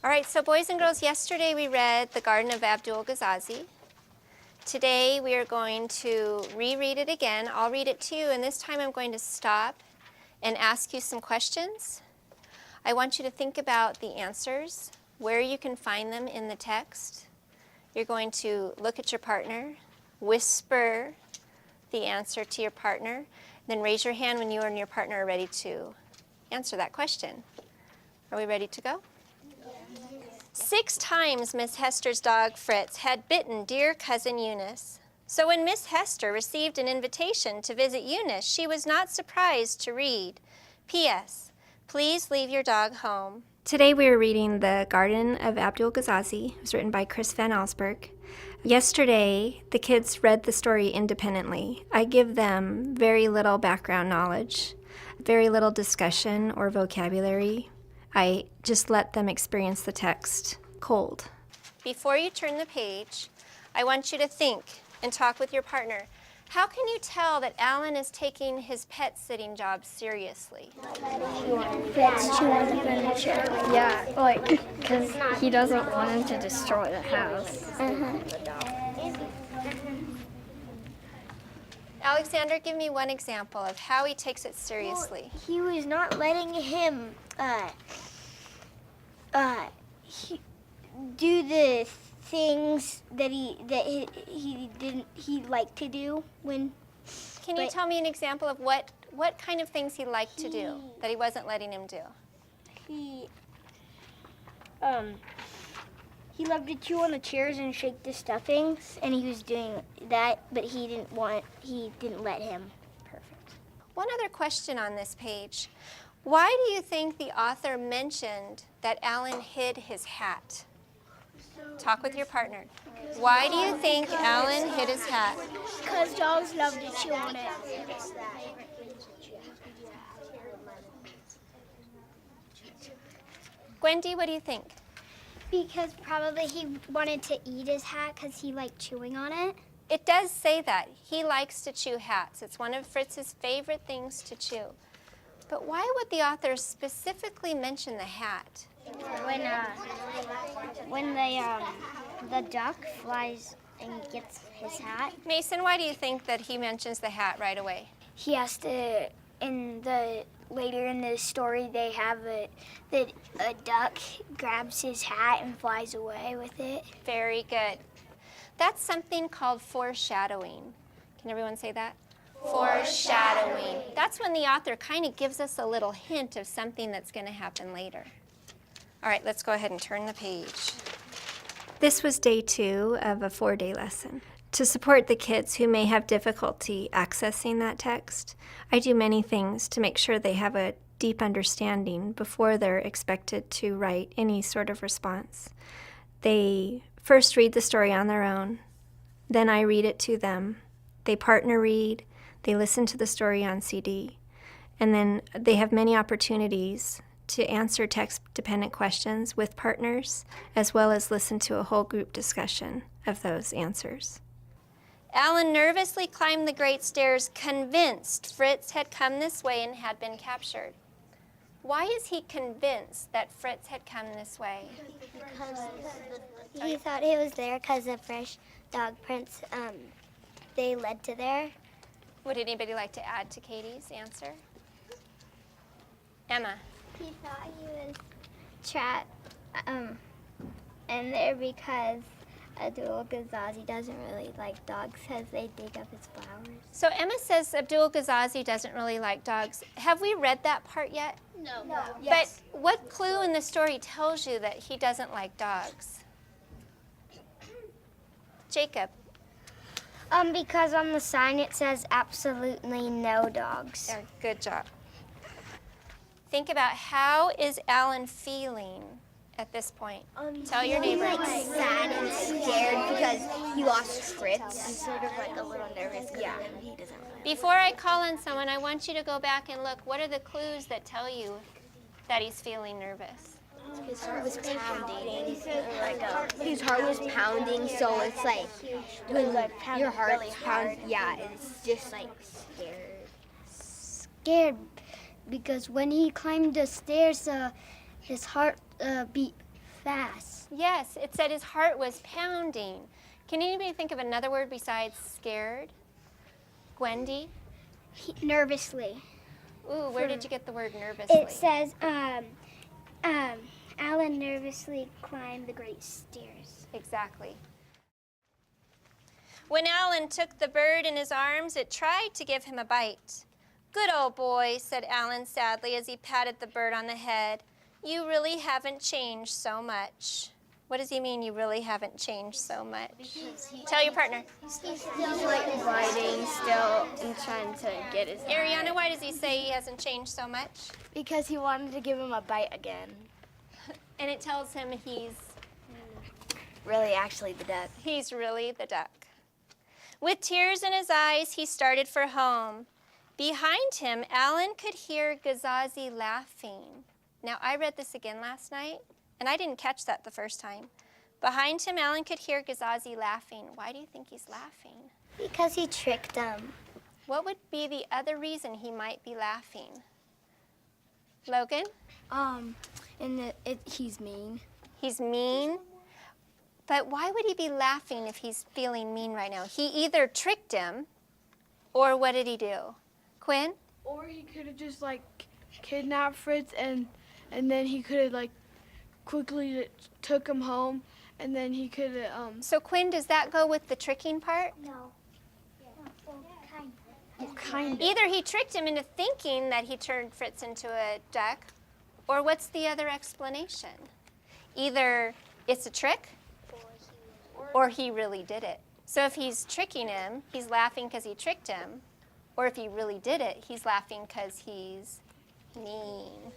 All right, so boys and girls, yesterday we read The Garden of Abdul Ghazazi. Today we are going to reread it again. I'll read it to you, and this time I'm going to stop and ask you some questions. I want you to think about the answers, where you can find them in the text. You're going to look at your partner, whisper the answer to your partner, then raise your hand when you and your partner are ready to answer that question. Are we ready to go? 6 times Miss Hester's dog Fritz had bitten dear cousin Eunice. So when Miss Hester received an invitation to visit Eunice, she was not surprised to read, P.S. Please leave your dog home. Today we are reading The Garden of Abdul Ghazazi. It was written by Chris Van Allsburg. Yesterday, the kids read the story independently. I give them very little background knowledge, very little discussion or vocabulary. I just let them experience the text cold. Before you turn the page, I want you to think and talk with your partner. How can you tell that Alan is taking his pet sitting job seriously? Fritz chew on the furniture. Yeah, because he doesn't want him to destroy the house. Alexander, give me one example of how he takes it seriously. Well, he was not letting him do the things that he liked to do when. Can you tell me an example of what kind of things he liked to do that he wasn't letting him do? He loved to chew on the chairs and shake the stuffings, and he was doing that, but he didn't let him. Perfect. One other question on this page. Why do you think the author mentioned that Alan hid his hat? Talk with your partner. Why do you think Alan hid his hat? Because dogs love to chew on it. Wendy, what do you think? Because probably he wanted to eat his hat because he liked chewing on it. It does say that. He likes to chew hats. It's one of Fritz's favorite things to chew. But why would the author specifically mention the hat? When the duck flies and gets his hat. Mason, why do you think that he mentions the hat right away? He has to, later in the story, they have that a duck grabs his hat and flies away with it. Very good. That's something called foreshadowing. Can everyone say that? Foreshadowing. That's when the author kind of gives us a little hint of something that's going to happen later. All right, let's go ahead and turn the page. This was day 2 of a 4-day lesson. To support the kids who may have difficulty accessing that text, I do many things to make sure they have a deep understanding before they're expected to write any sort of response. They first read the story on their own, then I read it to them. They partner read, they listen to the story on CD, and then they have many opportunities to answer text-dependent questions with partners, as well as listen to a whole group discussion of those answers. Alan nervously climbed the great stairs, convinced Fritz had come this way and had been captured. Why is he convinced that Fritz had come this way? Because he thought he was there because the fresh dog prints, they led to there. Would anybody like to add to Katie's answer? Emma. He thought he was trapped in there because Abdul Ghazazi doesn't really like dogs because they dig up his flowers. So Emma says Abdul Ghazazi doesn't really like dogs. Have we read that part yet? No. Yes. But what clue in the story tells you that he doesn't like dogs? Jacob. Because on the sign it says absolutely no dogs. Yeah, good job. Think about how is Alan feeling at this point? Tell your neighbor. He's like sad and scared because he lost Fritz. He's sort of like a little nervous because he doesn't really. Before I call on someone, I want you to go back and look. What are the clues that tell you that he's feeling nervous? His heart was pounding. His heart was pounding, so it's like when your heart pounds. Yeah, it's just like scared because when he climbed the stairs, his heart beat fast. Yes, it said his heart was pounding. Can anybody think of another word besides scared? Gwendy? Nervously. Ooh, where did you get the word nervously? It says, Alan nervously climbed the great stairs. Exactly. When Alan took the bird in his arms, it tried to give him a bite. "Good old boy," said Alan sadly as he patted the bird on the head. "You really haven't changed so much." What does he mean, you really haven't changed so much? Tell your partner. He's like biting still and trying to get his Ariana, why does he say he hasn't changed so much? Because he wanted to give him a bite again. And it tells him he's Really, actually, the duck. really the duck. With tears in his eyes, he started for home. Behind him, Alan could hear Gazazi laughing. Now, I read this again last night, and I didn't catch that the first time. Behind him, Alan could hear Gazazi laughing. Why do you think he's laughing? Because he tricked them. What would be the other reason he might be laughing? Logan? He's mean. He's mean? But why would he be laughing if he's feeling mean right now? He either tricked him, or what did he do? Quinn? Or he could have just like kidnapped Fritz and then he could have like quickly took him home and then he could have So Quinn, does that go with the tricking part? No. kind of. Either he tricked him into thinking that he turned Fritz into a duck, or what's the other explanation? Either it's a trick, or he really did it. So if he's tricking him, he's laughing because he tricked him, or if he really did it, he's laughing because he's mean.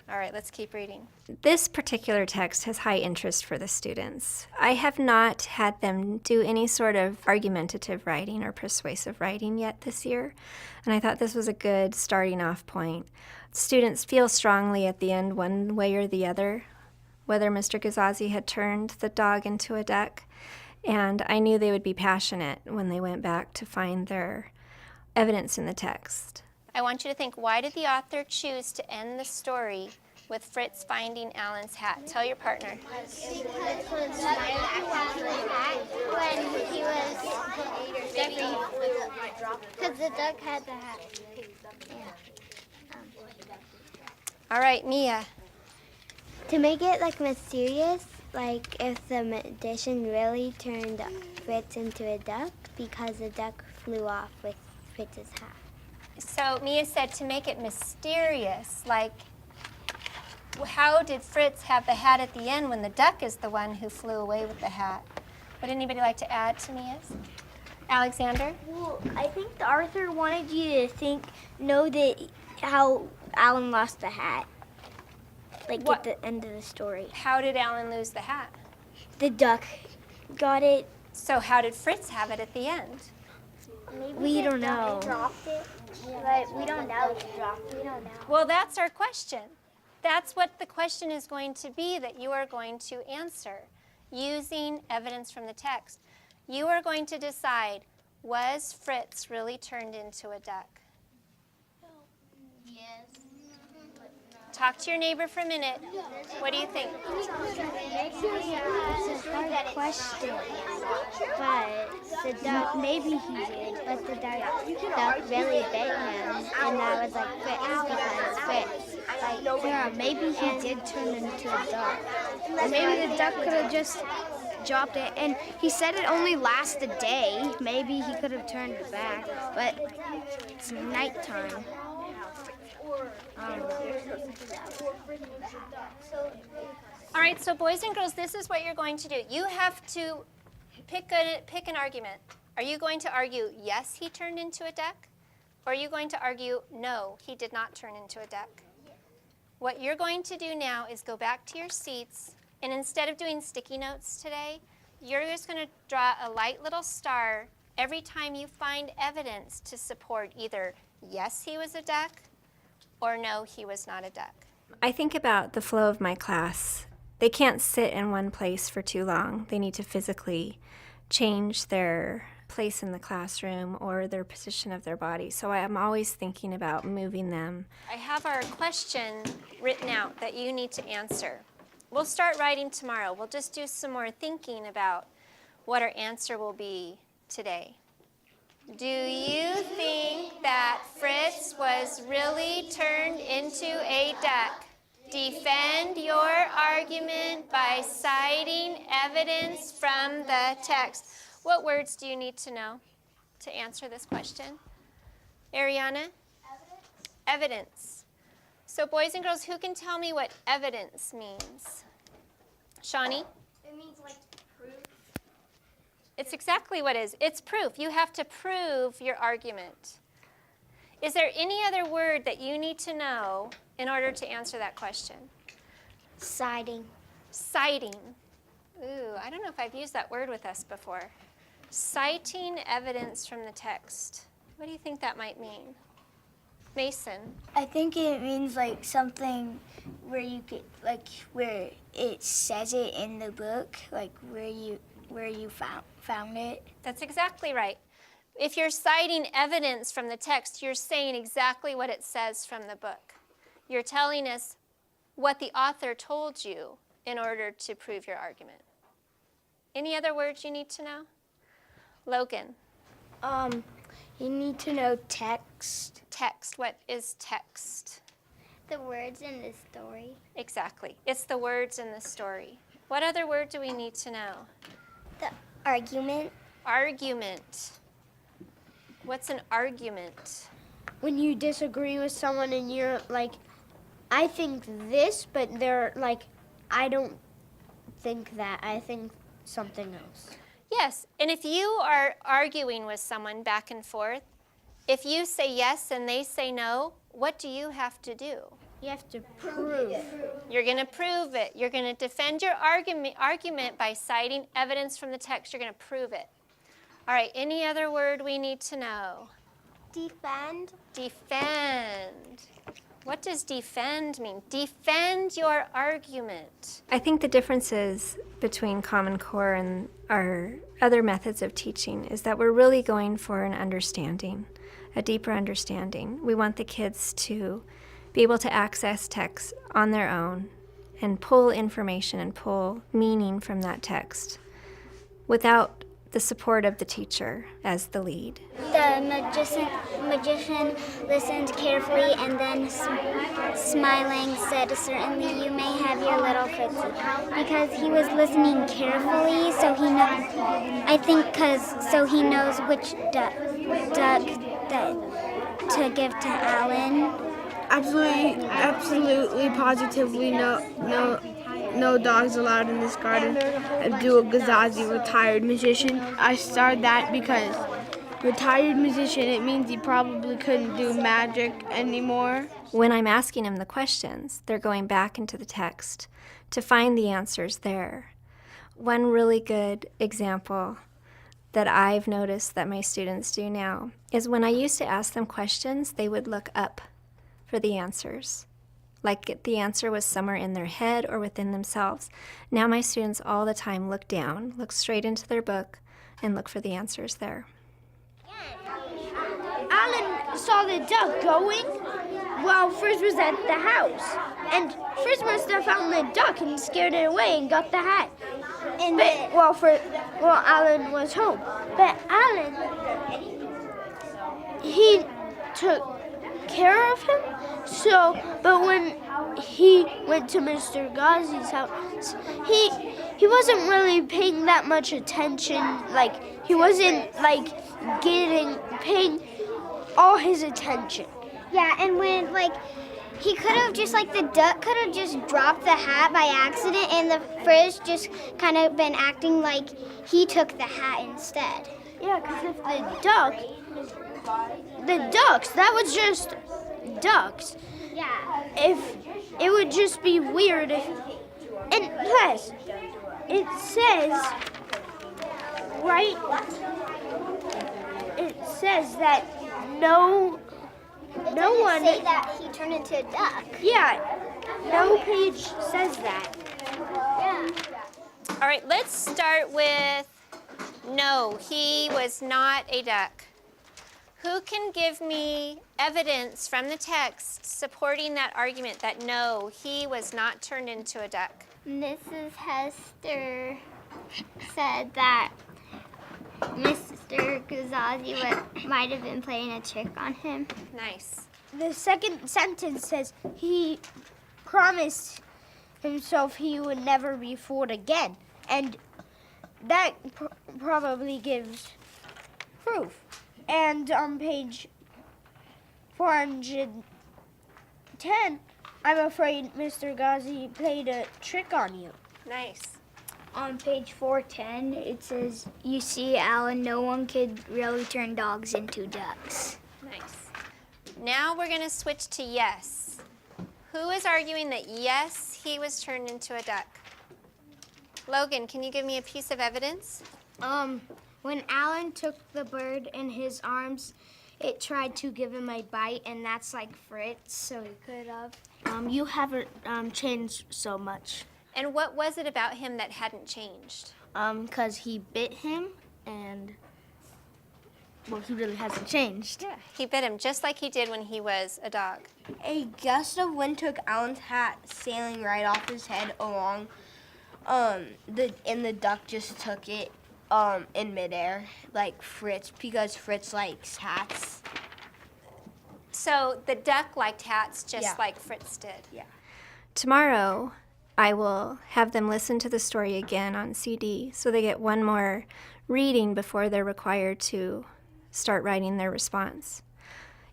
All right, let's keep reading. This particular text has high interest for the students. I have not had them do any sort of argumentative writing or persuasive writing yet this year, and I thought this was a good starting off point. Students feel strongly at the end one way or the other, whether Mr. Gazazi had turned the dog into a duck, and I knew they would be passionate when they went back to find their evidence in the text. I want you to think, why did the author choose to end the story with Fritz finding Alan's hat? Tell your partner. When he was because the duck had the hat. All right, Mia. To make it like mysterious, like if the magician really turned Fritz into a duck because the duck flew off with Fritz's hat. So Mia said to make it mysterious, like how did Fritz have the hat at the end when the duck is the one who flew away with the hat? Would anybody like to add to Mia's? Alexander? Well, I think the author wanted you to know that how Alan lost the hat. Like What? at the end of the story. How did Alan lose the hat? The duck got it. So how did Fritz have it at the end? Maybe we don't know. Dropped it. But we don't know if he dropped it. We don't know. Well, that's our question. That's what the question is going to be that you are going to answer using evidence from the text. You are going to decide, was Fritz really turned into a duck? Yes. Talk to your neighbor for a minute. What do you think? It's a hard question. But the duck, maybe he did, but the duck really bit him, and that was like Fritz. Yeah, maybe he did turn into a duck. Or maybe the duck could have just dropped it. And he said it only lasts a day. Maybe he could have turned it back. But it's nighttime. All right, so boys and girls, this is what you're going to do. You have to pick an argument. Are you going to argue, yes, he turned into a duck? Or are you going to argue, no, he did not turn into a duck? What you're going to do now is go back to your seats, and instead of doing sticky notes today, you're just going to draw a light little star every time you find evidence to support either, yes, he was a duck, or no, he was not a duck. I think about the flow of my class. They can't sit in one place for too long. They need to physically change their place in the classroom or their position of their body. So I'm always thinking about moving them. I have our question written out that you need to answer. We'll start writing tomorrow. We'll just do some more thinking about what our answer will be today. Do you think that Fritz was really turned into a duck? Defend your argument by citing evidence from the text. What words do you need to know to answer this question? Ariana? Evidence. So boys and girls, who can tell me what evidence means? Shawnee? It means like proof. It's exactly what it is. It's proof. You have to prove your argument. Is there any other word that you need to know in order to answer that question? Citing. Citing. Ooh, I don't know if I've used that word with us before. Citing evidence from the text. What do you think that might mean? Mason. I think it means like something where you could like where it says it in the book, like where you found it. That's exactly right. If you're citing evidence from the text, you're saying exactly what it says from the book. You're telling us what the author told you in order to prove your argument. Any other words you need to know? Logan. You need to know text. Text. What is text? The words in the story. Exactly. It's the words in the story. What other word do we need to know? The argument. Argument. What's an argument? When you disagree with someone and you're like, I think this, but they're like, I don't think that. I think something else. Yes, and if you are arguing with someone back and forth, if you say yes and they say no, what do you have to do? You have to prove. You're going to prove it. You're going to defend your argument by citing evidence from the text. You're going to prove it. All right, any other word we need to know? Defend. Defend. What does defend mean? Defend your argument. I think the differences between Common Core and our other methods of teaching is that we're really going for an understanding, a deeper understanding. We want the kids to be able to access text on their own and pull information and pull meaning from that text without the support of the teacher as the lead. The magician listened carefully and then smiling said, "Certainly you may have your little Fritzy." Because he was listening carefully, so he knows which duck to give to Alan. Absolutely, positively, no dogs allowed in this garden. Abdul Ghazazi, retired musician. I started that because retired musician, it means he probably couldn't do magic anymore. When I'm asking them the questions, they're going back into the text to find the answers there. One really good example that I've noticed that my students do now is when I used to ask them questions, they would look up for the answers. Like the answer was somewhere in their head or within themselves. Now my students all the time look down, look straight into their book, and look for the answers there. Alan saw the duck going while Fritz was at the house. And Fritz must have found the duck and scared it away and got the hat. While Alan was home. But Alan, he took care of him. But when he went to Mr. Ghazi's house, he wasn't really paying that much attention. Like, he wasn't like paying all his attention. Yeah, and when he could have just the duck could have just dropped the hat by accident, and the Fritz just kind of been acting like he took the hat instead. Yeah, because if the ducks, that was just ducks. Yeah. If it would just be weird if, and plus, it says, right? It says that no one. Say that he turned into a duck. Yeah, no page says that. Yeah. All right, let's start with no, he was not a duck. Who can give me evidence from the text supporting that argument that no, he was not turned into a duck? Mrs. Hester said that Mr. Gazazi might have been playing a trick on him. Nice. The second sentence says he promised himself he would never be fooled again. And that probably gives proof. And on page 410, I'm afraid Mr. Ghazi played a trick on you. Nice. On page 410, it says, you see, Alan, no one could really turn dogs into ducks. Nice. Now we're going to switch to yes. Who is arguing that yes, he was turned into a duck? Logan, can you give me a piece of evidence? When Alan took the bird in his arms, it tried to give him a bite, and that's like Fritz, so he could have. You haven't changed so much. And what was it about him that hadn't changed? 'Cause he bit him, and well, he really hasn't changed. Yeah, he bit him just like he did when he was a dog. A gust of wind took Alan's hat, sailing right off his head along. The duck just took it in midair, like Fritz, because Fritz likes hats. So the duck liked hats just Yeah. like Fritz did. Yeah. Tomorrow, I will have them listen to the story again on CD, so they get one more reading before they're required to start writing their response.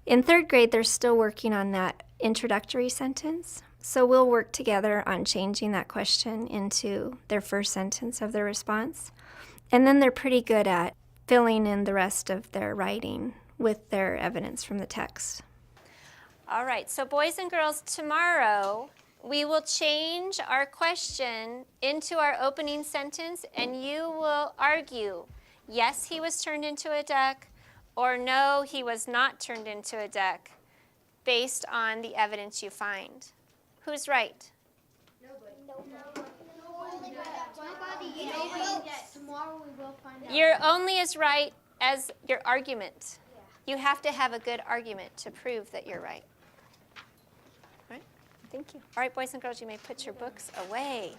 In third grade, they're still working on that introductory sentence, so we'll work together on changing that question into their first sentence of their response. And then they're pretty good at filling in the rest of their writing with their evidence from the text. All right, so boys and girls, tomorrow we will change our question into our opening sentence, and you will argue, yes, he was turned into a duck, or no, he was not turned into a duck, based on the evidence you find. Who's right? Tomorrow we will find out. You're only as right as your argument. You have to have a good argument to prove that you're right. All right? Thank you. All right, boys and girls, you may put your books away.